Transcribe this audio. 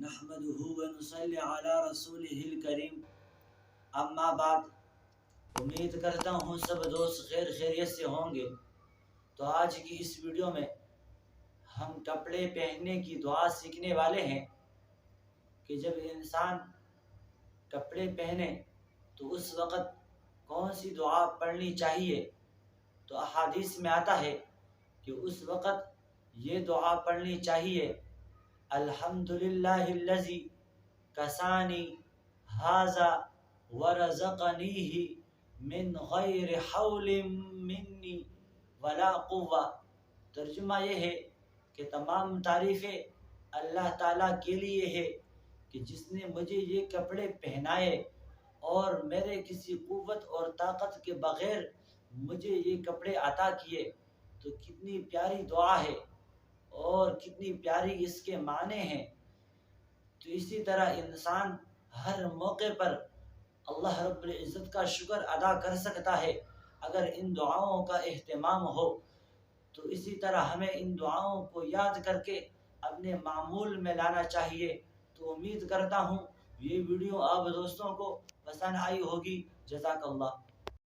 نحمده ونصلی علی رسولہ الکریم، اما بعد۔ امید کرتا ہوں سب دوست خیریت سے ہوں گے۔ تو آج کی اس ویڈیو میں ہم کپڑے پہننے کی دعا سیکھنے والے ہیں کہ جب انسان کپڑے پہنے تو اس وقت کون سی دعا پڑھنی چاہیے۔ تو احادیث میں آتا ہے کہ اس وقت یہ دعا پڑھنی چاہیے: الحمدللہ الذی کسانی ھذا ورزقنیہ من غیر حول منی ولا قوہ۔ ترجمہ یہ ہے کہ تمام تعریفیں اللہ تعالیٰ کے لیے ہے کہ جس نے مجھے یہ کپڑے پہنائے اور میرے کسی قوت اور طاقت کے بغیر مجھے یہ کپڑے عطا کیے۔ تو کتنی پیاری دعا ہے اور کتنی پیاری اس کے معنی ہیں۔ تو اسی طرح انسان ہر موقع پر اللہ رب العزت کا شکر ادا کر سکتا ہے اگر ان دعاؤں کا اہتمام ہو۔ تو اسی طرح ہمیں ان دعاؤں کو یاد کر کے اپنے معمول میں لانا چاہیے۔ تو امید کرتا ہوں یہ ویڈیو آپ دوستوں کو پسند آئی ہوگی۔ جزاک اللہ۔